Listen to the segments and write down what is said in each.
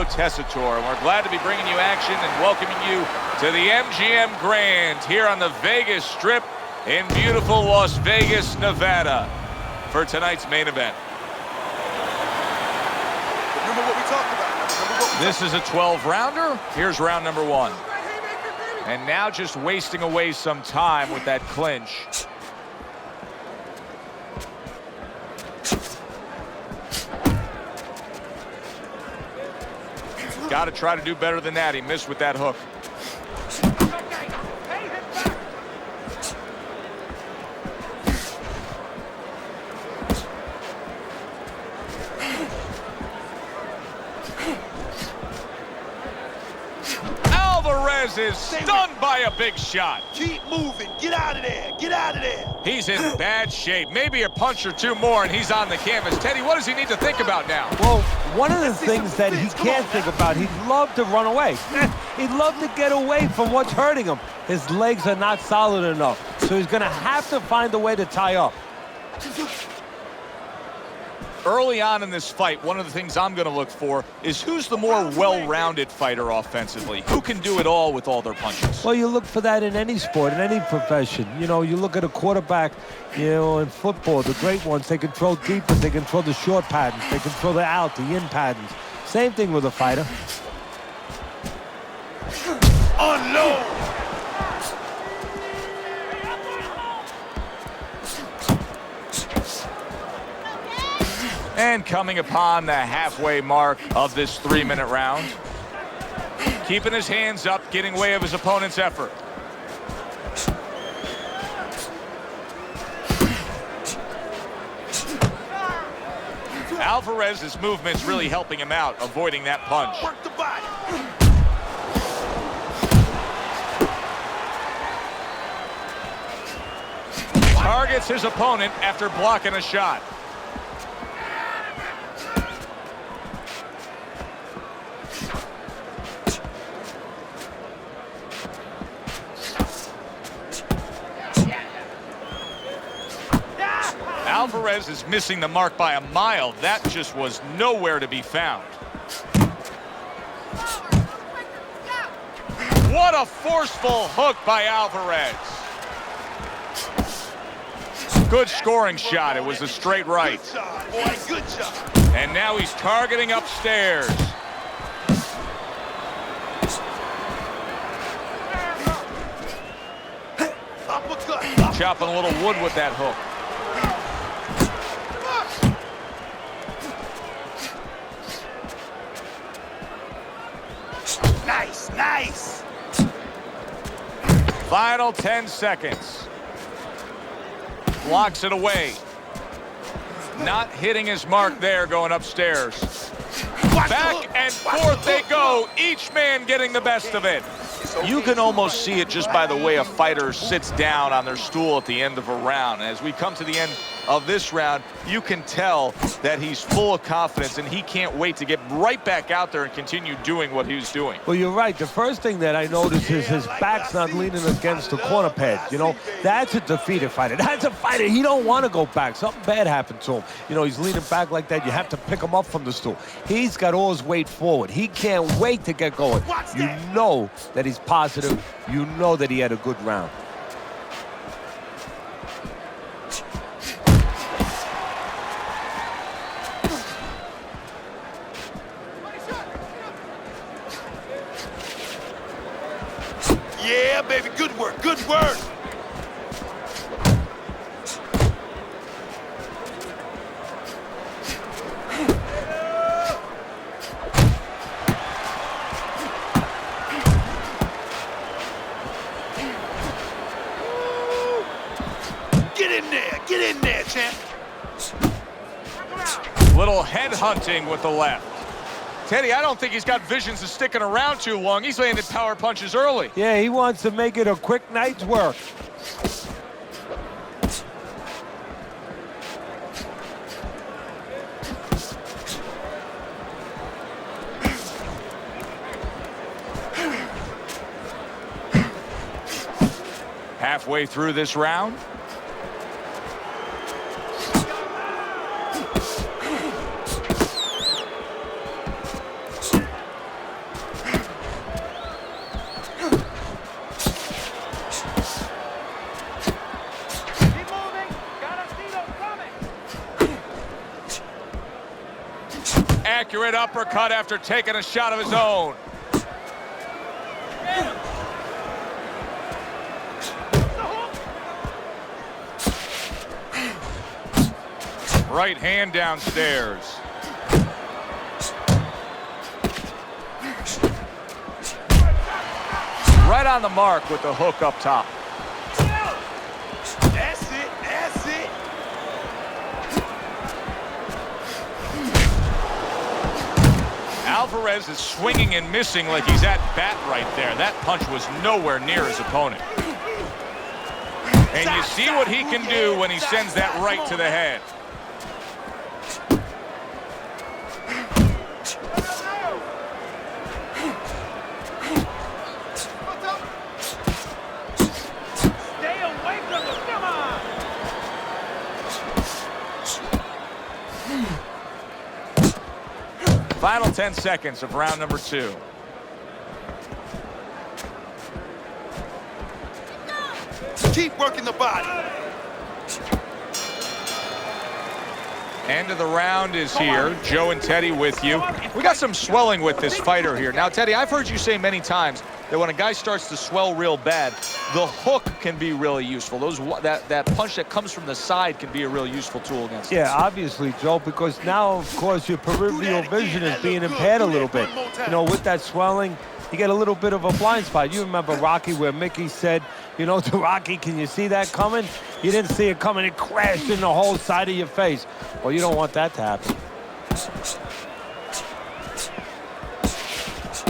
Tessitore. We're glad to be bringing you action and welcoming you to the MGM Grand here on the Vegas Strip in beautiful Las Vegas, Nevada for tonight's main event. Remember what we talked about. This is a 12-rounder. Here's round number 1. And now just wasting away some time with that clinch. Got to try to do better than that. He missed with that hook. Alvarez is stunned by a big shot. Keep moving. Get out of there. Get out of there. He's in bad shape. Maybe a punch or two more, and he's on the canvas. Teddy, what does he need to think about now? Well, one of the things that he can't think about, he'd love to run away. He'd love to get away from what's hurting him. His legs are not solid enough, so he's going to have to find a way to tie up. Early on in this fight, one of the things I'm going to look for is who's the more well-rounded fighter offensively. Who can do it all with all their punches? Well, you look for that in any sport, in any profession. You know, you look at a quarterback, you know, in football, the great ones, they can throw deep, but they can throw the short patterns. They can throw the out, the in patterns. Same thing with a fighter. Unload. And coming upon the halfway mark of this 3-minute round. Keeping his hands up, getting way of his opponent's effort. Alvarez's movement's really helping him out, avoiding that punch. Work the body. Targets his opponent after blocking a shot. Alvarez is missing the mark by a mile. That just was nowhere to be found. What a forceful hook by Alvarez. Good scoring shot. It was a straight right. Good job, boy. Good job. And now he's targeting upstairs. Uppercut. Chopping a little wood with that hook. Nice, nice. Final 10 seconds. Blocks it away. Not hitting his mark there, going upstairs. Back and forth they go, each man getting the best of it. You can almost see it just by the way a fighter sits down on their stool at the end of a round. As we come to the end of this round, you can tell that he's full of confidence and he can't wait to get right back out there and continue doing what he was doing. Well, you're right. The first thing that I noticed is his back's not leaning against the corner pad. You know, that's a defeated fighter. That's a fighter. He don't want to go back. Something bad happened to him. You know, he's leaning back like that. You have to pick him up from the stool. He's got all his weight forward. He can't wait to get going. You know that he's positive. You know that he had a good round. Yeah, baby. Good work. Good work. Get in there, champ. Little head hunting with the left. Teddy, I don't think he's got visions of sticking around too long. He's landed power punches early. Yeah, he wants to make it a quick night's work. Halfway through this round. Accurate uppercut after taking a shot of his own. Right hand downstairs. Right on the mark with the hook up top. That's it, that's it. Alvarez is swinging and missing like he's at bat right there. That punch was nowhere near his opponent. And you see what he can do when he sends that right to the head. Final 10 seconds of round number 2. Keep working the body. End of the round is here. Joe and Teddy with you. We got some swelling with this fighter here. Now, Teddy, I've heard you say many times that when a guy starts to swell real bad, the hook can be really useful. That punch that comes from the side can be a real useful tool against him. Yeah, obviously, Joe, because now, of course, your peripheral vision is being impaired a little bit. You know, with that swelling, you get a little bit of a blind spot. You remember Rocky where Mickey said, you know, to Rocky, can you see that coming? You didn't see it coming. It crashed in the whole side of your face. Well, you don't want that to happen.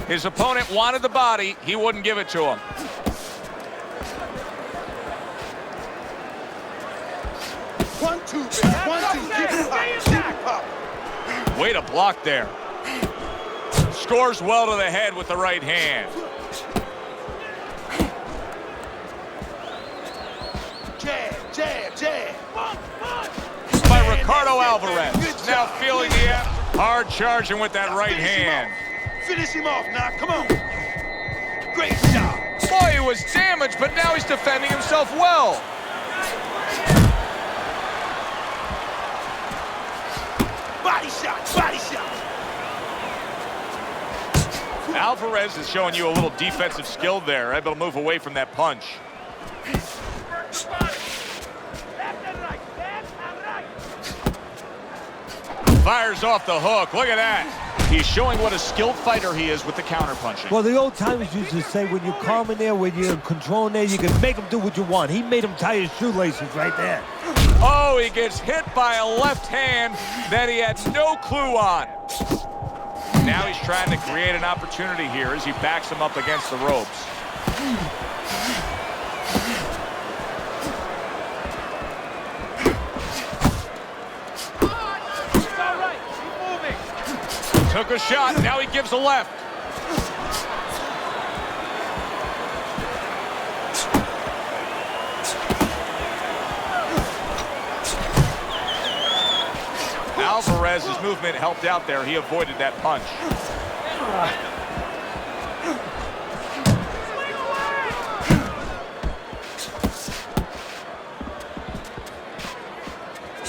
His opponent wanted the body. He wouldn't give it to him. One, two, baby. 1, 2. Keep it popping. Keep it popping. Way to block there. Scores well to the head with the right hand. Jab, jab, jab. By Ricardo Alvarez. Now feeling the hard charging with that right hand. Finish him off now. Come on. Great job. Boy, he was damaged, but now he's defending himself well. Body shot, body shot. Alvarez is showing you a little defensive skill there, able to move away from that punch. Fires off the hook. Look at that. He's showing what a skilled fighter he is with the counterpunching. Well, the old timers used to say when you're calm in there, when you're in control in there, you can make him do what you want. He made him tie his shoelaces right there. Oh, he gets hit by a left hand that he had no clue on. Now he's trying to create an opportunity here as he backs him up against the ropes. Took a shot, now he gives a left. Alvarez's movement helped out there. He avoided that punch.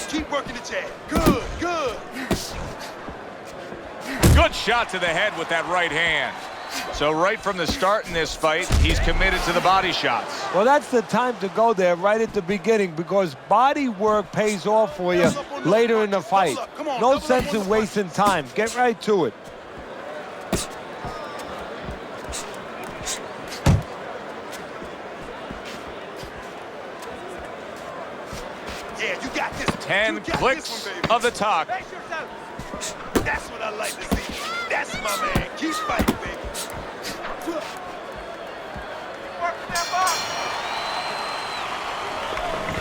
Keep working the jab. Good, good. Good shot to the head with that right hand. So right from the start in this fight, he's committed to the body shots. Well, that's the time to go there right at the beginning because body work pays off for you later in the fight. No sense in wasting time. Get right to it. Yeah, you got this. 10 clicks of the talk. That's what I like to see. That's my man. Keep fighting, baby.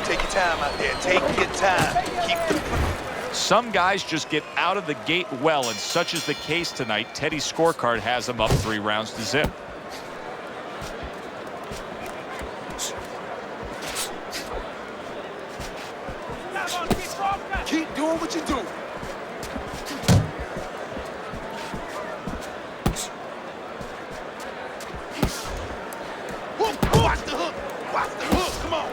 Take your time out there. Take your time. Keep the... Some guys just get out of the gate well, and such is the case tonight. Teddy's scorecard has him up 3 rounds to zip. Keep doing what you do. Watch the hook. Watch the hook. Come on.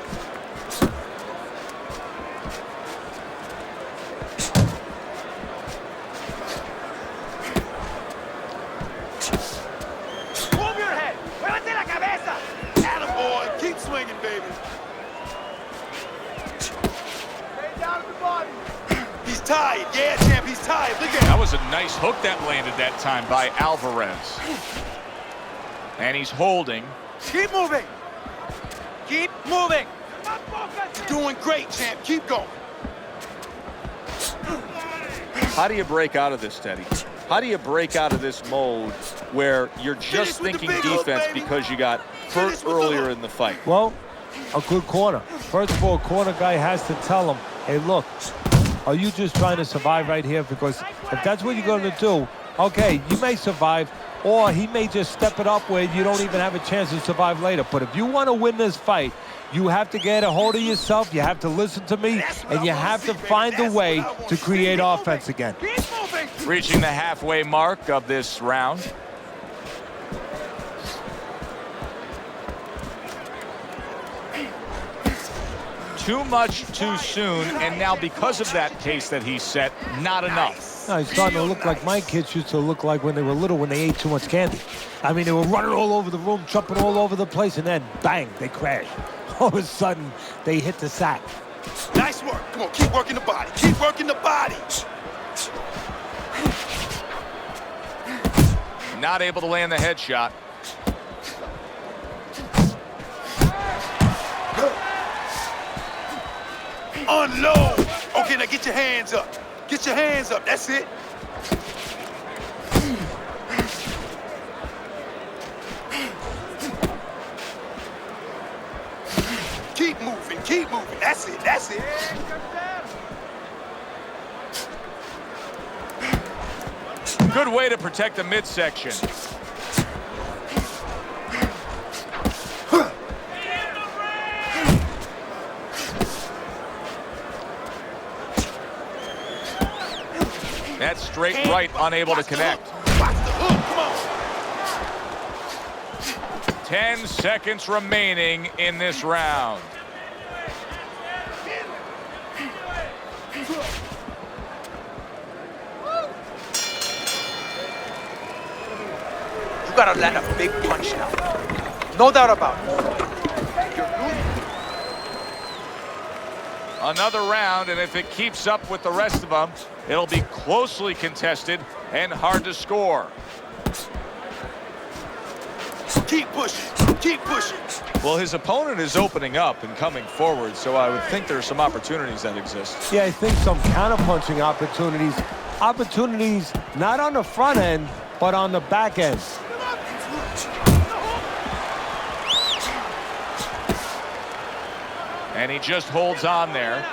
tired. Yeah, champ, he's tired. Look at him. That was a nice hook that landed that time by Alvarez. And he's holding. Keep moving. Keep moving. You're doing great, champ. Keep going. How do you break out of this, Teddy? How do you break out of this mode where you're just thinking defense because you got hurt earlier in the fight? Well, a good corner. First of all, a corner guy has to tell him, hey, look, are you just trying to survive right here? Because if that's what you're going to do, okay, you may survive, or he may just step it up where you don't even have a chance to survive later. But if you want to win this fight, you have to get a hold of yourself, you have to listen to me, and you have to find a way to create offense again. Reaching the halfway mark of this round. Too much too soon, and now because of that pace that he set, not enough. No, he's starting to look like my kids used to look like when they were little, when they ate too much candy. I mean, they were running all over the room, jumping all over the place, and then bang, they crashed. All of a sudden, they hit the sack. Nice work. Come on, keep working the body. Keep working the body. Not able to land the headshot. Unload. Okay, now get your hands up. Get your hands up. That's it. Keep moving. Keep moving. That's it. That's it. Good way to protect the midsection. That's straight right, unable to connect. Watch the hook. Come on. 10 seconds remaining in this round. You gotta land a big punch now. No doubt about it. Another round, and if it keeps up with the rest of them, it'll be closely contested and hard to score. Keep pushing. Keep pushing. Well, his opponent is opening up and coming forward, so I would think there's some opportunities that exist. Yeah, I think some counter-punching opportunities. Opportunities not on the front end, but on the back end. And he just holds on there.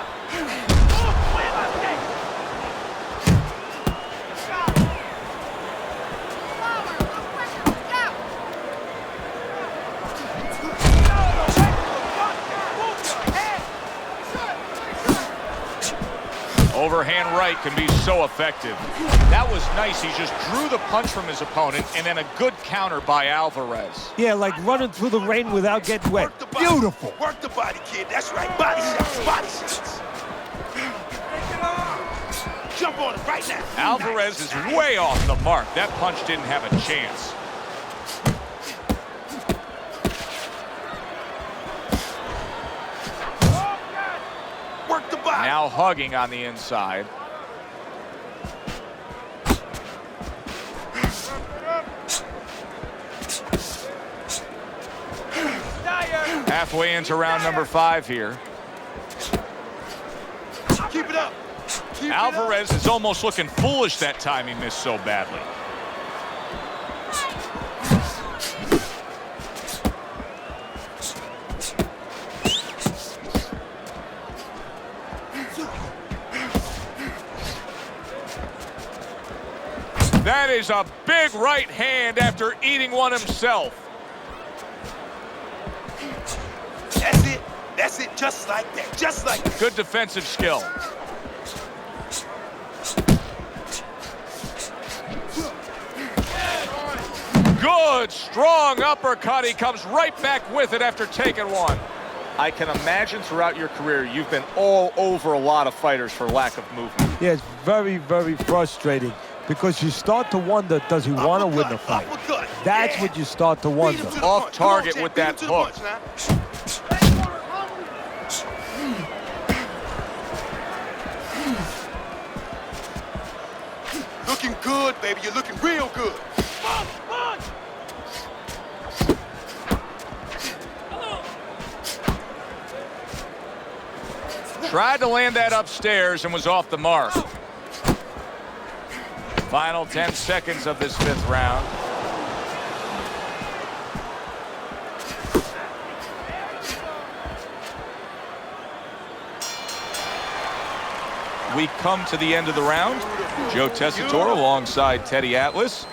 Overhand right can be so effective. That was nice. He just drew the punch from his opponent, and then a good counter by Alvarez. Yeah, like running through the rain without getting wet. Beautiful. Work the body, kid. That's right. Body shots. Body shots. Jump on it right now. Alvarez is way off the mark. That punch didn't have a chance. Work the body. Now hugging on the inside. Halfway into round number 5 here. Keep it up. Keep Alvarez is almost looking foolish that time he missed so badly. That is a big right hand after eating one himself. That's it. That's it. Just like that. Just like that. Good defensive skill. Good, strong uppercut. He comes right back with it after taking one. I can imagine throughout your career, you've been all over a lot of fighters for lack of movement. Yeah, it's very, very frustrating because you start to wonder, does he want to win the fight? That's what you start to wonder. Off target with that hook. looking good, baby. You're looking real good. Tried to land that upstairs and was off the mark. Final 10 seconds of this 5th round. We come to the end of the round. Joe Tessitore alongside Teddy Atlas.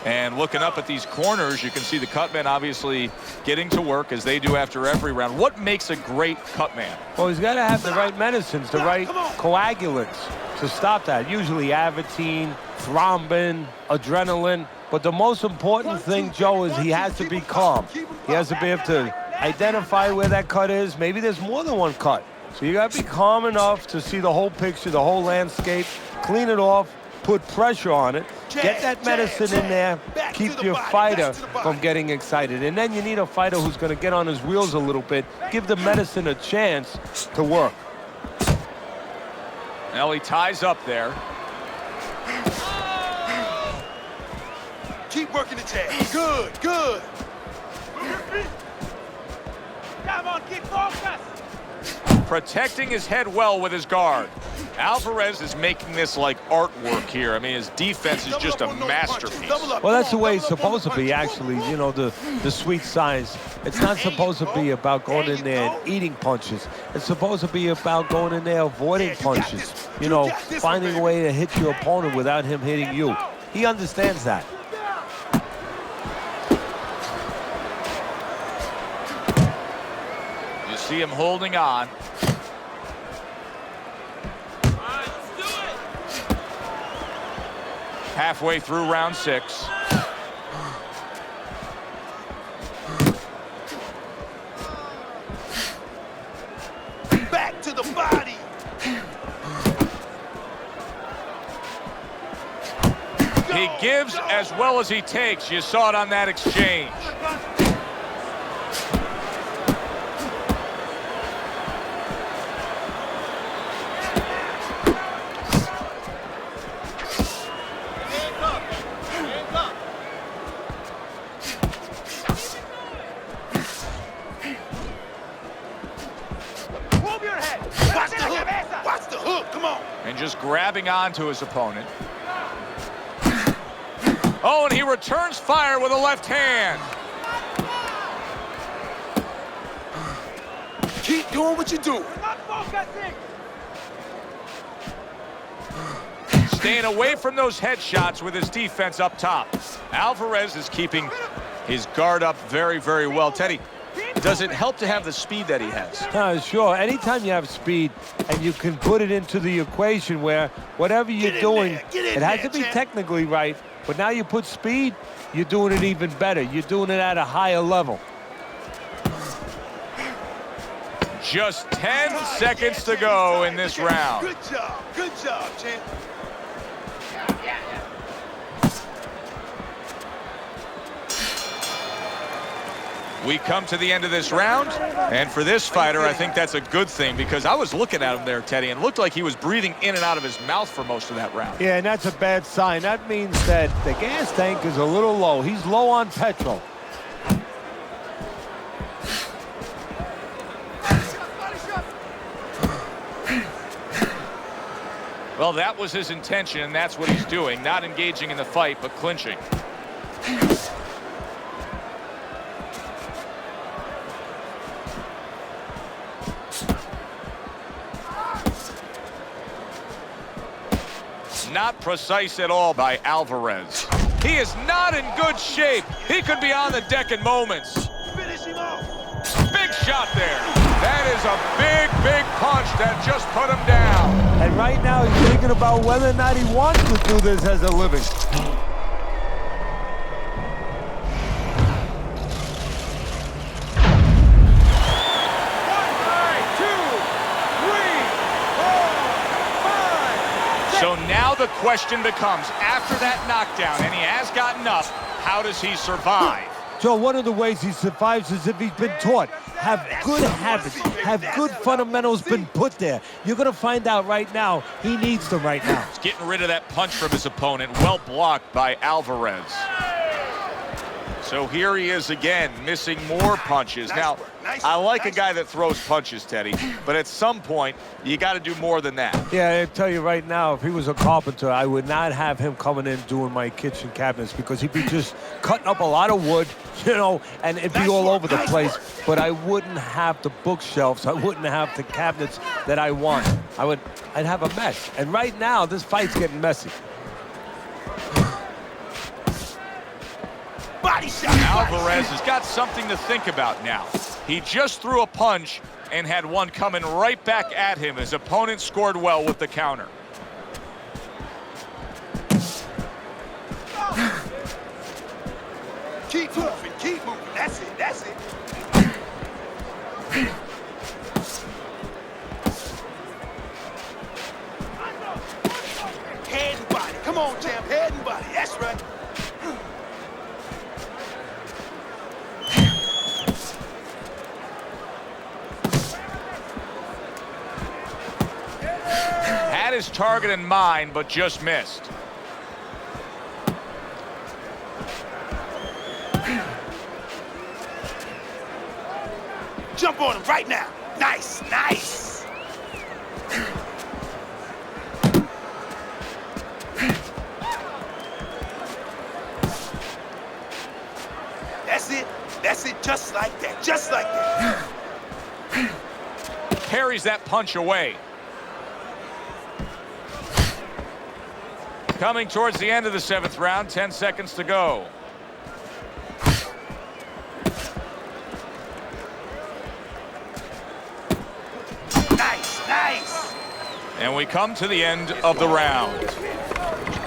And looking up at these corners, you can see the cutmen obviously getting to work as they do after every round. What makes a great cutman? Well, he's got to have the right medicines, the right coagulants to stop that. Usually Avitine, thrombin, adrenaline. But the most important thing, Joe, is he has to be calm. He has to be able to identify where that cut is. Maybe there's more than one cut. So you got to be calm enough to see the whole picture, the whole landscape, clean it off, put pressure on it, get that medicine in there, keep your fighter from getting excited. And then you need a fighter who's going to get on his wheels a little bit, give the medicine a chance to work. Well, he ties up there. Keep working the jab. Good, good. Come on, keep focused. Protecting his head well with his guard. Alvarez is making this like artwork here. I mean, his defense is just a masterpiece. Well, that's the way it's supposed to be, actually. You know, the sweet science. It's not supposed to be about going in there and eating punches. It's supposed to be about going in there avoiding punches. You know, finding a way to hit your opponent without him hitting you. He understands that. You see him holding on. Halfway through round 6. Back to the body. He gives as well as he takes. You saw it on that exchange. Watch the hook, come on. And just grabbing onto his opponent. Oh, and he returns fire with a left hand. Keep doing what you're doing. Not focusing. Staying away from those headshots with his defense up top. Alvarez is keeping his guard up very, very well. Teddy, does it help to have the speed that he has? Sure. Anytime you have speed and you can put it into the equation where whatever you're doing, it has to be technically right, but now you put speed, you're doing it even better. You're doing it at a higher level. Just 10 seconds to go in this round. Good job, champ. We come to the end of this round, and for this fighter, I think that's a good thing because I was looking at him there, Teddy, and it looked like he was breathing in and out of his mouth for most of that round. Yeah, and that's a bad sign. That means that the gas tank is a little low. He's low on petrol. Well, that was his intention, and that's what he's doing, not engaging in the fight, but clinching. Not precise at all by Alvarez. He is not in good shape. He could be on the deck in moments. Finish him off. Big shot there. That is a big, big punch that just put him down. And right now he's thinking about whether or not he wants to do this as a living. So now the question becomes, after that knockdown, and he has gotten up, how does he survive? Joe, one of the ways he survives is if he's been taught. Have good habits, have good fundamentals been put there. You're going to find out right now he needs them right now. He's getting rid of that punch from his opponent. Well blocked by Alvarez. So here he is again, missing more punches. Now, I like a guy that throws punches, Teddy, but at some point, you got to do more than that. Yeah, I tell you right now, if he was a carpenter, I would not have him coming in doing my kitchen cabinets because he'd be just cutting up a lot of wood, you know, and it'd be all over the place. But I wouldn't have the bookshelves. I wouldn't have the cabinets that I want. I'd have a mess. And right now, this fight's getting messy. Body shot. Alvarez has got something to think about now. He just threw a punch and had one coming right back at him. His opponent scored well with the counter. Keep moving, keep moving. That's it, that's it. Head and body. Come on, champ. Head and body. That's right. Had his target in mind, but just missed. Jump on him right now. Nice, nice. That's it, just like that, just like that. Parries that punch away. Coming towards the end of the 7th round, 10 seconds to go. Nice, nice. And we come to the end of the round. You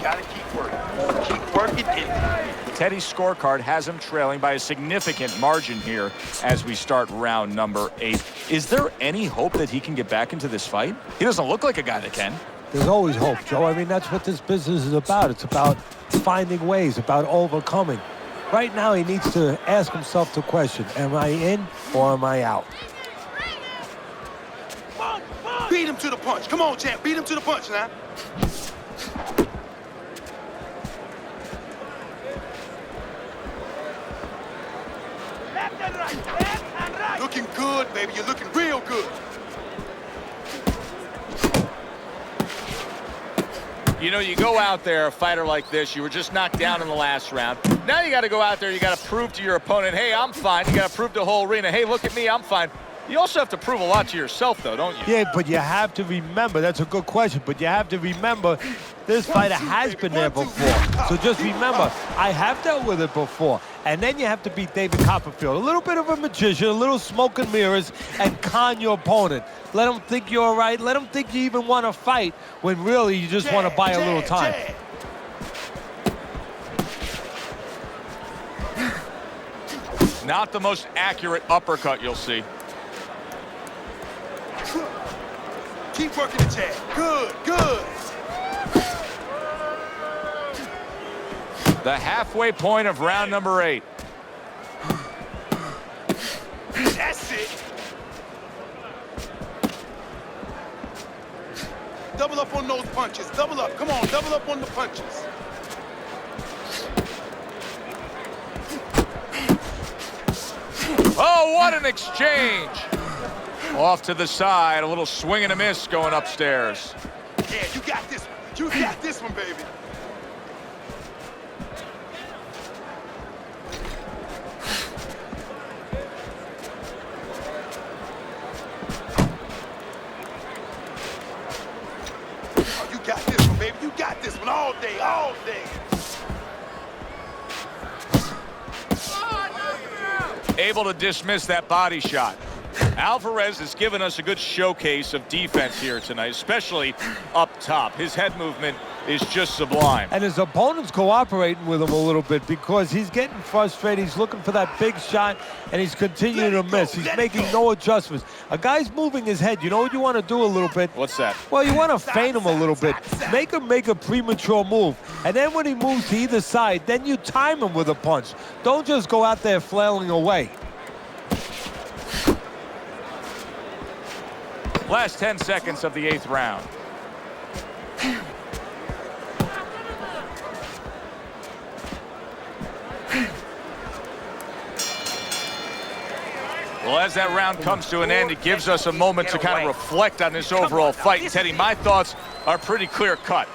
gotta keep working. Keep working it. Teddy's scorecard has him trailing by a significant margin here as we start round number 8. Is there any hope that he can get back into this fight? He doesn't look like a guy that can. There's always hope, Joe. I mean, that's what this business is about. It's about finding ways, about overcoming. Right now, he needs to ask himself the question, am I in or am I out? Beat him to the punch. Come on, champ. Beat him to the punch now. Left and right, left and right. Looking good, baby. You're looking real good. You know, you go out there, a fighter like this, you were just knocked down in the last round. Now you got to go out there, you got to prove to your opponent, hey, I'm fine. You got to prove to the whole arena, hey, look at me, I'm fine. You also have to prove a lot to yourself, though, don't you? Yeah, but you have to remember, that's a good question, but you have to remember this fighter has been there before. So just remember, I have dealt with it before. And then you have to beat David Copperfield. A little bit of a magician, a little smoke and mirrors, and con your opponent. Let him think you're all right. Let him think you even want to fight when really you just want to buy a little time. Not the most accurate uppercut you'll see. Keep working the jab. Good, good. The halfway point of round number 8. That's it. Double up on those punches. Double up. Come on, double up on the punches. Oh, what an exchange. Off to the side, a little swing and a miss going upstairs. Yeah, you got this one. You got this one, baby. Oh, you got this one, baby. You got this one all day, all day. Able to dismiss that body shot. Alvarez has given us a good showcase of defense here tonight, especially up top. His head movement is just sublime. And his opponent's cooperating with him a little bit because he's getting frustrated. He's looking for that big shot, and he's continuing to miss. He's making no adjustments. A guy's moving his head. You know what you want to do a little bit? What's that? Well, you want to feint him a little bit. Make him make a premature move. And then when he moves to either side, then you time him with a punch. Don't just go out there flailing away. Last 10 seconds of the 8th round. Well, as that round comes to an end, it gives us a moment to kind of reflect on this overall fight. And Teddy, my thoughts are pretty clear-cut.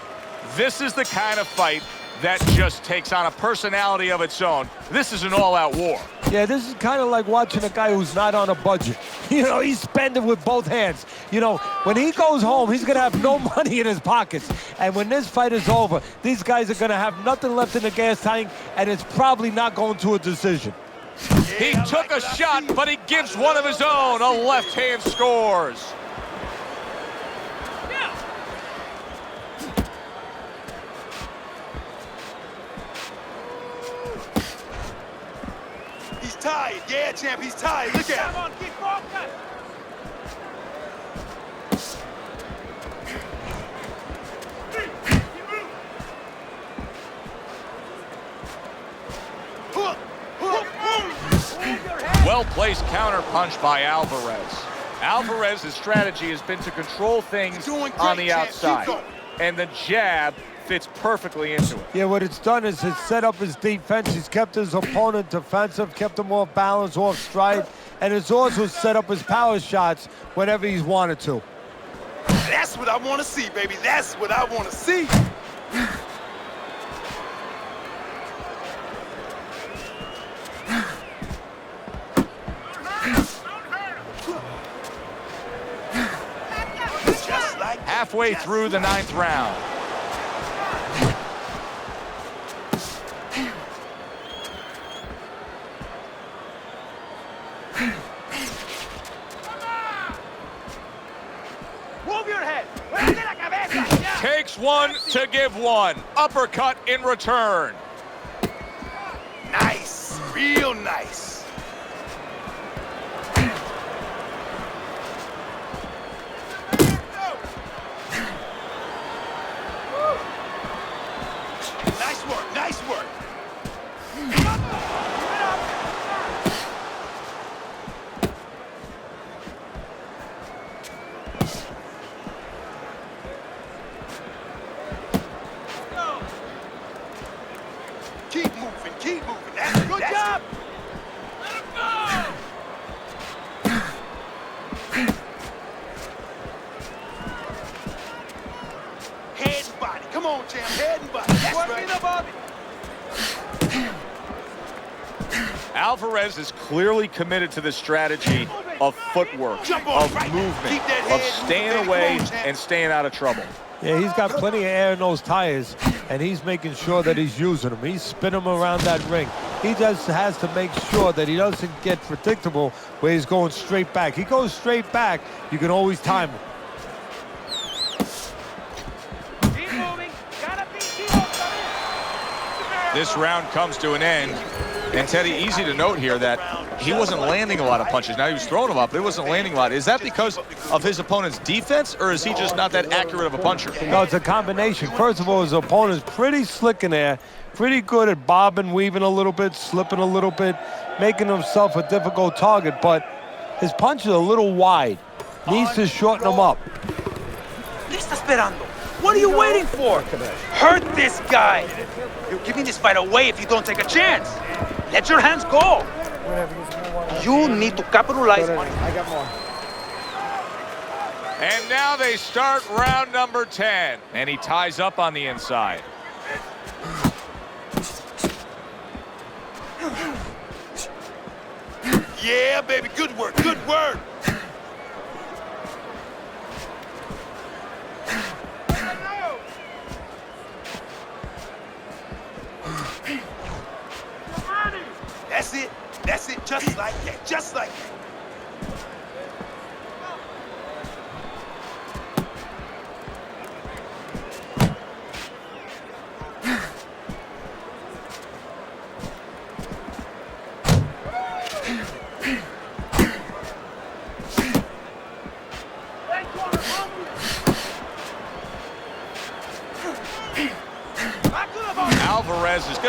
This is the kind of fight that just takes on a personality of its own. This is an all-out war. Yeah, this is kind of like watching a guy who's not on a budget. You know, he's spending with both hands. You know, when he goes home, he's going to have no money in his pockets. And when this fight is over, these guys are going to have nothing left in the gas tank, and it's probably not going to a decision. He took a shot, but he gives one of his own. A left hand scores. He's tired. Yeah, champ, he's tired. Look at him. Come on, keep focused. Well-placed counter punch by Alvarez. Alvarez's strategy has been to control things on the outside, and the jab fits perfectly into it. Yeah, what it's done is it's set up his defense. He's kept his opponent defensive, kept him off balance, off stride, and it's also set up his power shots whenever he's wanted to. That's what I want to see, baby. That's what I want to see. Halfway through the 9th round. Move your head. Muévete la cabeza. Yeah. Takes one to give one. Uppercut in return. Nice. Real nice. Nice work. Nice work. Keep moving. Keep moving. That's it. Good That's job. it. Head and body. Come on, champ. Head and body. That's Work right. in the body. Alvarez is clearly committed to the strategy of footwork, Jump on, of right. movement, Keep that of head staying moving. away Come on, champ. and staying out of trouble. Yeah, he's got plenty of air in those tires, and he's making sure that he's using them. He's spinning them around that ring. He just has to make sure that he doesn't get predictable where he's going straight back. He goes straight back, you can always time him. Keep moving. Gotta be zero. This round comes to an end. And Teddy, easy to note here that he wasn't landing a lot of punches. Now he was throwing them up, but he wasn't landing a lot. Is that because of his opponent's defense, or is he just not that accurate of a puncher? No, it's a combination. First of all, his opponent's pretty slick in there, pretty good at bobbing, weaving a little bit, slipping a little bit, making himself a difficult target, but his punch is a little wide. Needs to shorten them up. ¿Qué está esperando? What are you waiting for? Hurt this guy. You're giving this fight away if you don't take a chance. Let your hands go. You need to capitalize on it. And now they start round number 10. And he ties up on the inside. Yeah, baby. Good work. Good work. That's it. That's it. Just like that. Just like that.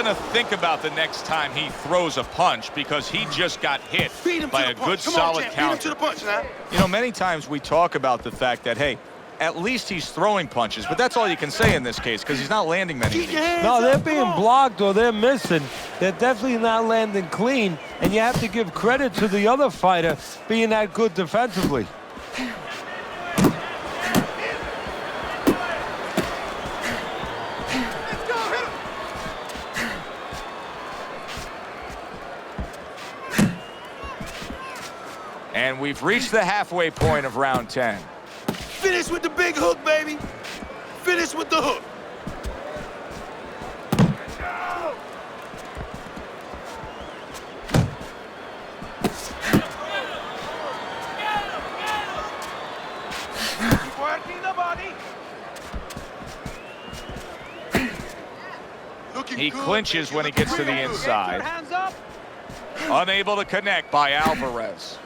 going to think about the next time he throws a punch because he just got hit by a good, solid counter. Beat him to the punch now. You know, many times we talk about the fact that, hey, at least he's throwing punches, but that's all you can say in this case because he's not landing many of these. No, they're being blocked or they're missing. They're definitely not landing clean, and you have to give credit to the other fighter being that good defensively. And we've reached the halfway point of round 10. Finish with the big hook, baby. Finish with the hook. Keep working the body. Looking He good, clinches baby. when he gets to the Get your inside. hands up. Unable to connect by Alvarez.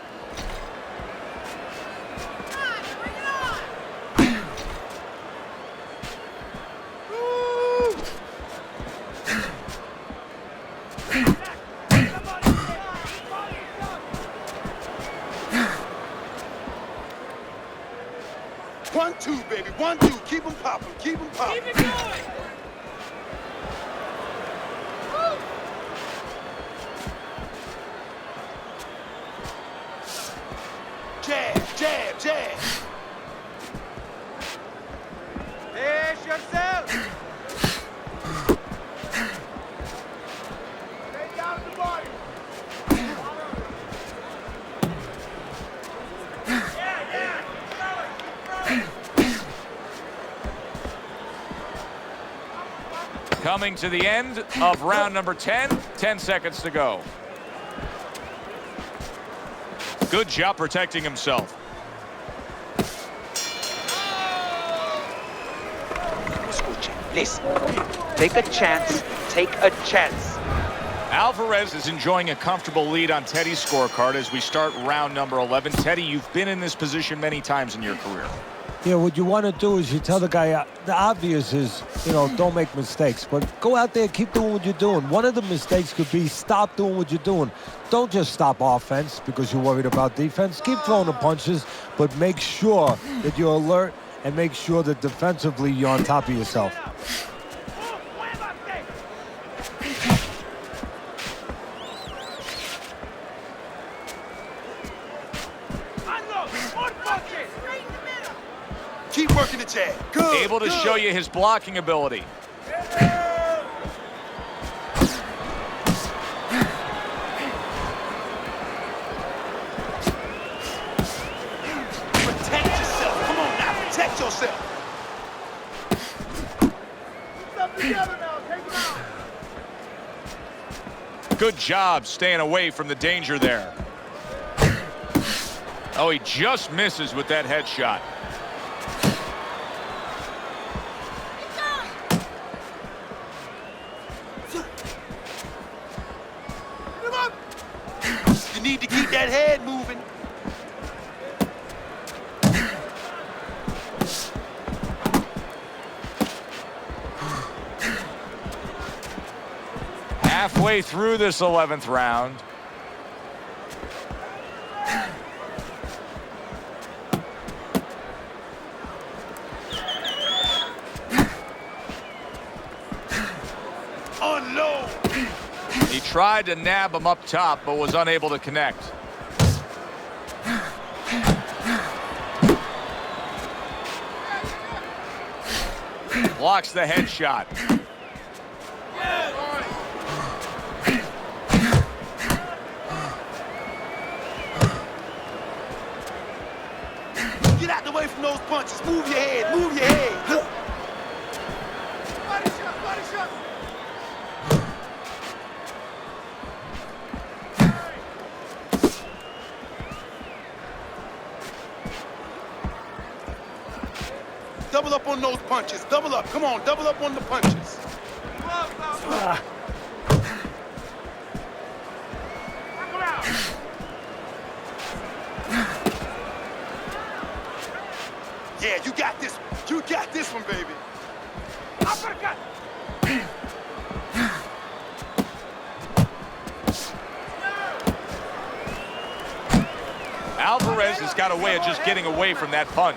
One, two, baby. 1, 2. Keep him popping. Keep him popping. Keep it going. Jab, jab, jab. Pace yourself. Take out the body. Coming to the end of round number 10. 10 seconds to go. Good job protecting himself. Listen, take a chance. Take a chance. Alvarez is enjoying a comfortable lead on Teddy's scorecard as we start round number 11. Teddy, you've been in this position many times in your career. Yeah, what you want to do is you tell the guy, the obvious is, you know, don't make mistakes, but go out there, keep doing what you're doing. One of the mistakes could be stop doing what you're doing. Don't just stop offense because you're worried about defense. Keep throwing the punches, but make sure that you're alert and make sure that defensively you're on top of yourself. Keep working the jab. Good. Able to good. show you his blocking ability. Protect yourself. Come on now. Protect yourself. Step together now. Take him out. Good job staying away from the danger there. Oh, he just misses with that headshot. You need to keep that head moving. Halfway through this 11th round. Unload. He tried to nab him up top, but was unable to connect. Blocks the headshot. Get out the way from those punches. Move your head. Move your head. Body shot. Body shot. Double up on those punches. Double up. Come on. Double up on the punches. Yeah, you got this. You got this one, baby. Uppercut. Alvarez has got a way of just getting away from that punch.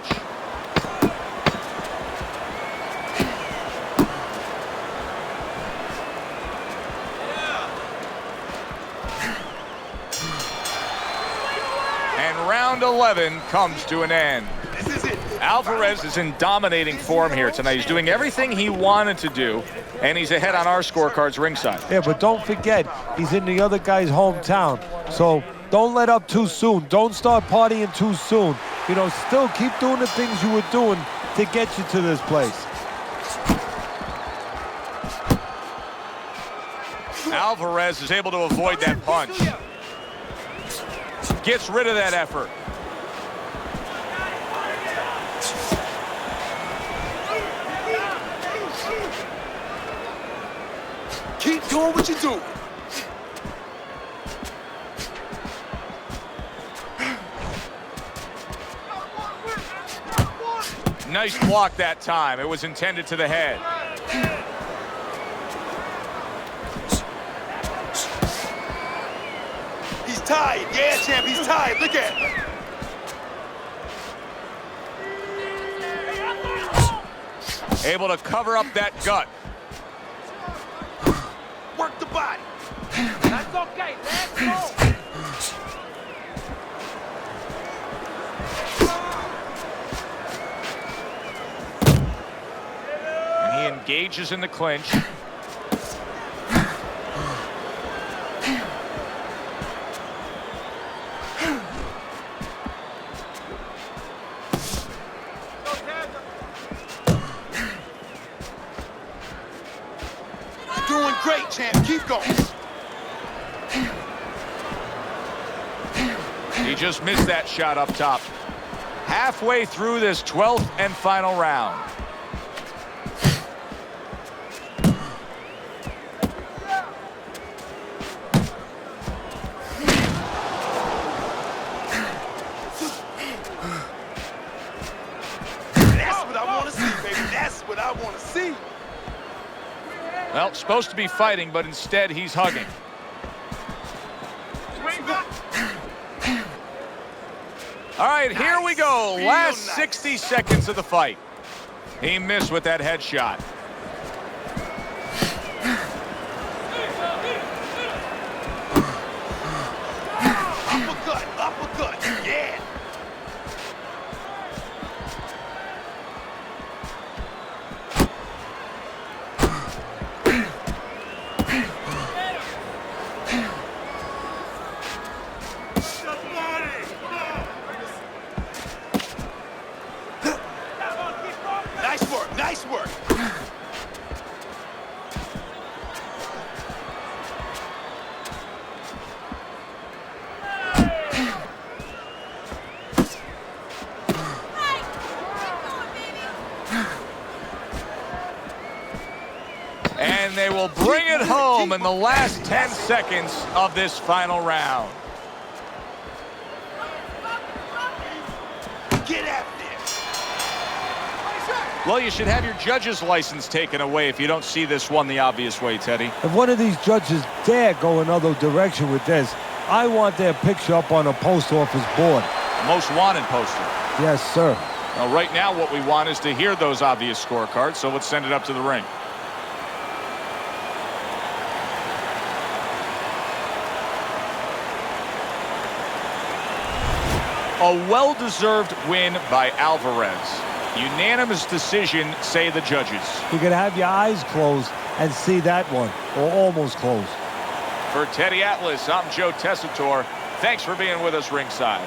And round 11 comes to an end. This is it. Alvarez is in dominating form here tonight. He's doing everything he wanted to do, and he's ahead on our scorecards ringside. Yeah, but don't forget, he's in the other guy's hometown. So don't let up too soon. Don't start partying too soon. You know, still keep doing the things you were doing to get you to this place. Alvarez is able to avoid that punch. Gets rid of that effort. Keep doing what you do. Nice block that time. It was intended to the head. He's tied. Yeah, champ, he's tied. Look at him. Able to cover up that gut. Work the body. That's okay. Let's go. And he engages in the clinch. Doing great, champ. Keep going. He just missed that shot up top. Halfway through this 12th and final round. That's what I want to see, baby. That's what I want to see. Well, supposed to be fighting, but instead he's hugging. All right, here we go. Last 60 seconds of the fight. He missed with that headshot. Uppercut, uppercut. Yeah. Nice work, nice work. And they will bring it home in the last 10 seconds of this final round. Get out there. Well, you should have your judge's license taken away if you don't see this one the obvious way, Teddy. If one of these judges dare go another direction with this, I want their picture up on a post office board. Most wanted poster. Yes, sir. Now, right now, what we want is to hear those obvious scorecards, so let's send it up to the ring. A well-deserved win by Alvarez. Unanimous decision, say the judges. You can have your eyes closed and see that one, or almost closed. For Teddy Atlas, I'm Joe Tessitore. Thanks for being with us ringside.